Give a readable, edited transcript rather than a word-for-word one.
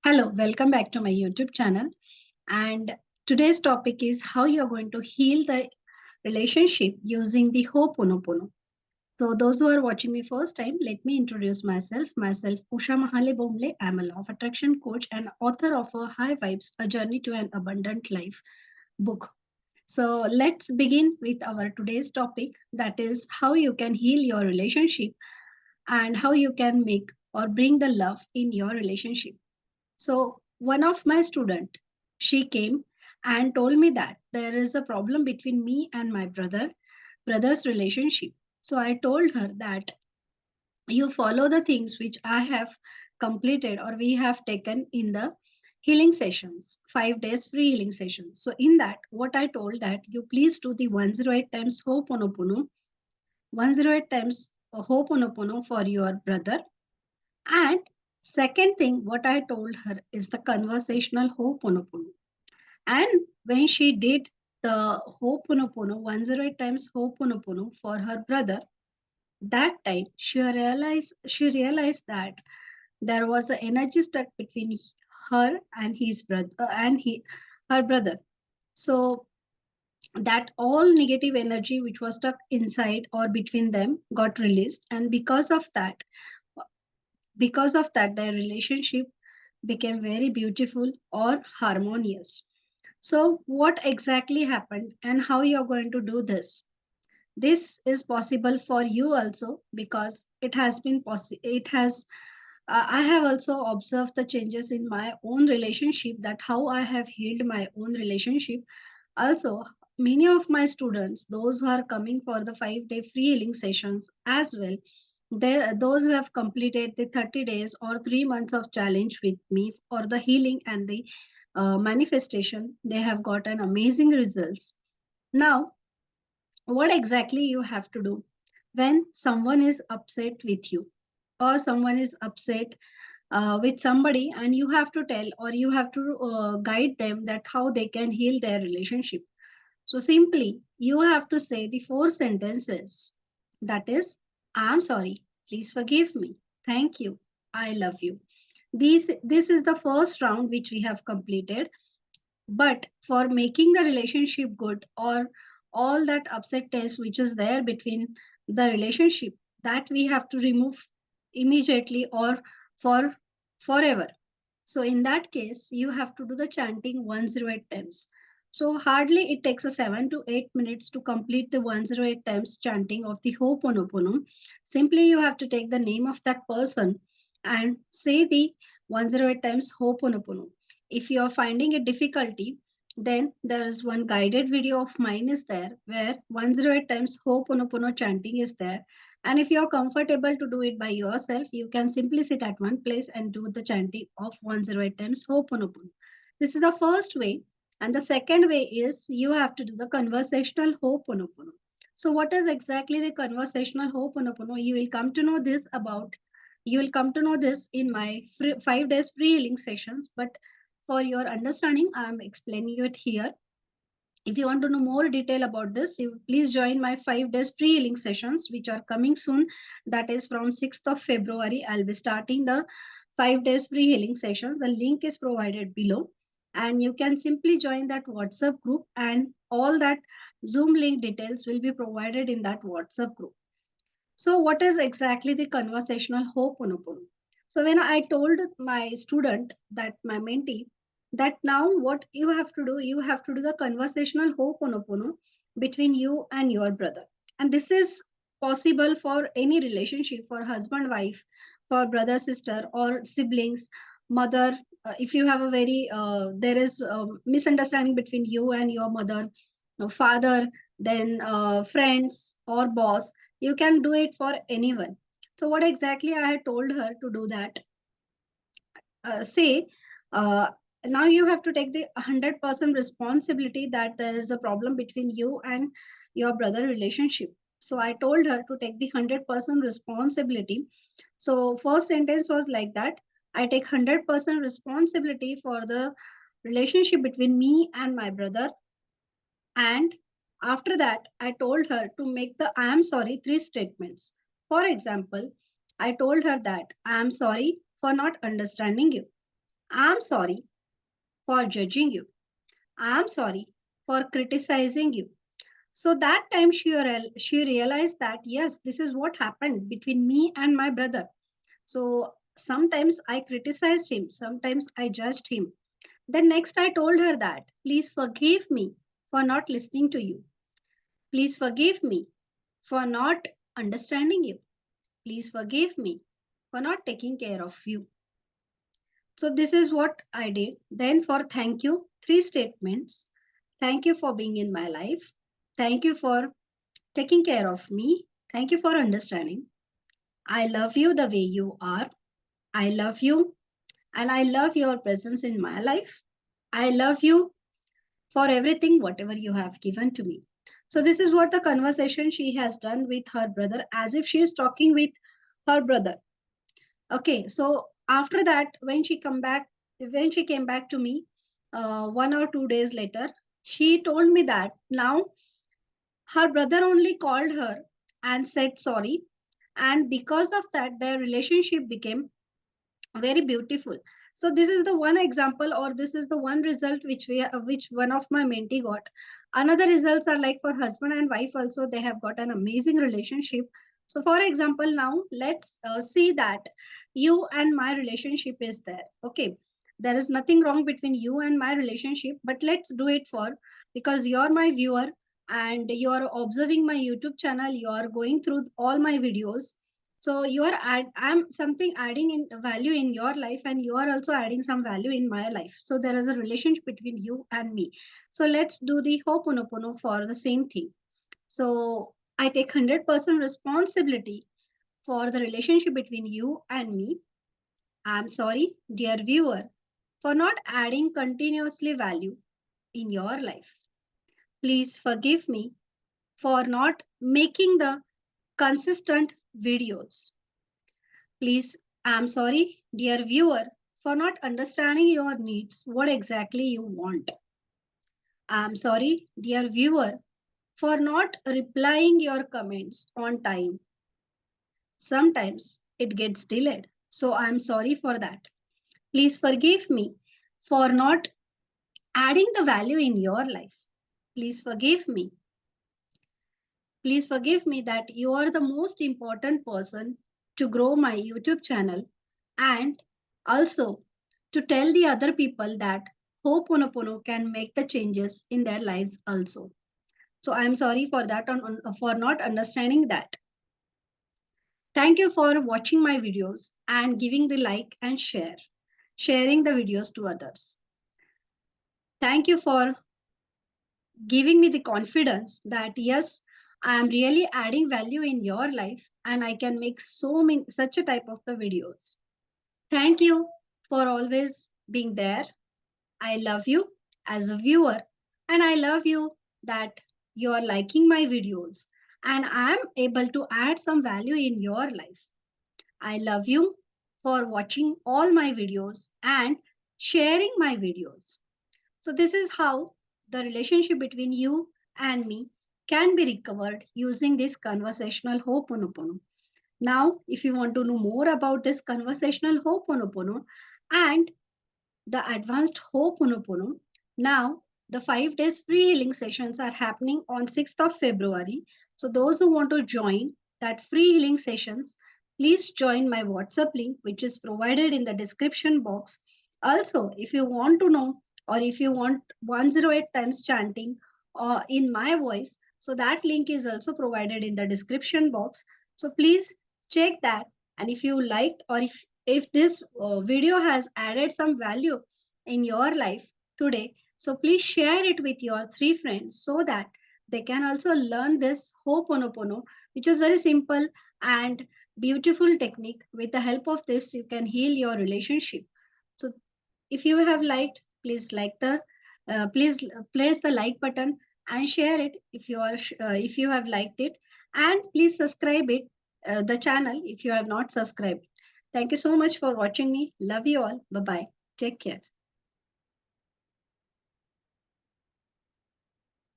Hello, welcome back to my YouTube channel. And today's topic is how you're going to heal the relationship using the Ho'oponopono. So, those who are watching me first time, let me introduce myself. Myself, Usha Mahale Bomle. I'm a law of attraction coach and author of a High Vibes, A Journey to an Abundant Life book. So, let's begin with our today's topic, that is how you can heal your relationship and how you can make or bring the love in your relationship. So one of my student, she came and told me that there is a problem between me and my brother's relationship. So I told her that you follow the things which I have completed or we have taken in the healing sessions, 5 days free healing sessions. So in that, what I told that you please do the 108 times Ho'oponopono, 108 times Ho'oponopono for your brother, and second thing, what I told her is the conversational Ho'oponopono. And when she did the Ho'oponopono, 108 times Ho'oponopono for her brother, that time she realized that there was an energy stuck between her and his brother her brother. So that all negative energy which was stuck inside or between them got released, and because of that their relationship became very beautiful or harmonious. So what exactly happened and how you're going to do this? This is possible for you also because it has been possible. It has I have also observed the changes in my own relationship, that how I have healed my own relationship. Also, many of my students, those who are coming for the 5 day free healing sessions as well, those who have completed the 30 days or 3 months of challenge with me for the healing and the manifestation, they have gotten amazing results. Now, what exactly you have to do when someone is upset with you or someone is upset with somebody, and you have to tell or you have to guide them that how they can heal their relationship. So simply you have to say the four sentences, that is, I'm sorry, please forgive me, thank you, I love you. This is the first round which we have completed. But for making the relationship good, or all that upsetness which is there between the relationship, that we have to remove immediately or for forever. So in that case, you have to do the chanting 108 times. So hardly it takes a 7 to 8 minutes to complete the 108 times chanting of the Ho'oponopono. Simply you have to take the name of that person and say the 108 times Ho'oponopono. If you are finding a difficulty, then there is one guided video of mine is there where 108 times Ho'oponopono chanting is there. And if you're comfortable to do it by yourself, you can simply sit at one place and do the chanting of 108 times Ho'oponopono. This is the first way. And the second way is you have to do the conversational Ho'oponopono. So what is exactly the conversational Ho'oponopono? You will come to know this in my 5 days free healing sessions. But for your understanding, I'm explaining it here. If you want to know more detail about this, you please join my 5 days free healing sessions, which are coming soon. That is from 6th of February. I'll be starting the 5 days free healing sessions. The link is provided below. And you can simply join that WhatsApp group, and all that Zoom link details will be provided in that WhatsApp group. So what is exactly the conversational Ho'oponopono? So when I told my student, that my mentee, that now what you have to do the conversational Ho'oponopono between you and your brother. And this is possible for any relationship, for husband, wife, for brother, sister, or siblings, mother. If you have a there is misunderstanding between you and your mother, father, then friends or boss, you can do it for anyone. So what exactly I had told her to do that, say, uh, now you have to take the 100% responsibility that there is a problem between you and your brother relationship. So I told her to take the 100% responsibility. So first sentence was like that: I take 100% responsibility for the relationship between me and my brother. And after that, I told her to make the I am sorry three statements. For example, I told her that I am sorry for not understanding you. I'm sorry for judging you. I'm sorry for criticizing you. So that time she realized that yes, this is what happened between me and my brother. So sometimes I criticized him, sometimes I judged him. Then next I told her that please forgive me for not listening to you. Please forgive me for not understanding you. Please forgive me for not taking care of you. So this is what I did. Then for thank you, three statements. Thank you for being in my life. Thank you for taking care of me. Thank you for understanding. I love you the way you are. I love you and I love your presence in my life. I love you for everything, whatever you have given to me. So, this is what the conversation she has done with her brother as if she is talking with her brother. Okay, so after that, when she came back to me 1 or 2 days later, she told me that now her brother only called her and said sorry, and because of that, their relationship became very beautiful. So this is the one example, or this is the one result which one of my mentee got. Another results are like for husband and wife also, they have got an amazing relationship. So for example, now let's see that you and my relationship is there. Okay, there is nothing wrong between you and my relationship, but let's do it for, because you're my viewer and you're observing my YouTube channel, you're going through all my videos. So I'm something adding in value in your life, and you are also adding some value in my life. So there is a relationship between you and me. So let's do the hoponopono for the same thing. So I take 100% responsibility for the relationship between you and me. I'm sorry, dear viewer, for not adding continuously value in your life. Please forgive me for not making the consistent videos. Please, I'm sorry, dear viewer, for not understanding your needs, what exactly you want. I'm sorry, dear viewer, for not replying your comments on time. Sometimes it gets delayed. So I'm sorry for that. Please forgive me for not adding the value in your life. Please forgive me. Please forgive me that you are the most important person to grow my YouTube channel, and also to tell the other people that Ho'oponopono can make the changes in their lives also. So I'm sorry for that, for not understanding that. Thank you for watching my videos and giving the like and sharing the videos to others. Thank you for giving me the confidence that yes, I am really adding value in your life and I can make so many such a type of the videos. Thank you for always being there. I love you as a viewer, and I love you that you're liking my videos and I'm able to add some value in your life. I love you for watching all my videos and sharing my videos. So, this is how the relationship between you and me can be recovered using this conversational Ho'oponopono. Now, if you want to know more about this conversational Ho'oponopono and the advanced Ho'oponopono, now the 5 days free healing sessions are happening on 6th of February. So, those who want to join that free healing sessions, please join my WhatsApp link, which is provided in the description box. Also, if you want to know, or if you want 108 times chanting in my voice, so that link is also provided in the description box. So please check that. And if you liked, or if this video has added some value in your life today, so please share it with your 3 friends so that they can also learn this Ho'oponopono, which is very simple and beautiful technique. With the help of this, you can heal your relationship. So if you have liked, please please place the like button and share it if you have liked it, and please subscribe it the channel if you have not subscribed. Thank you so much for watching me. Love you all. Bye bye. Take care.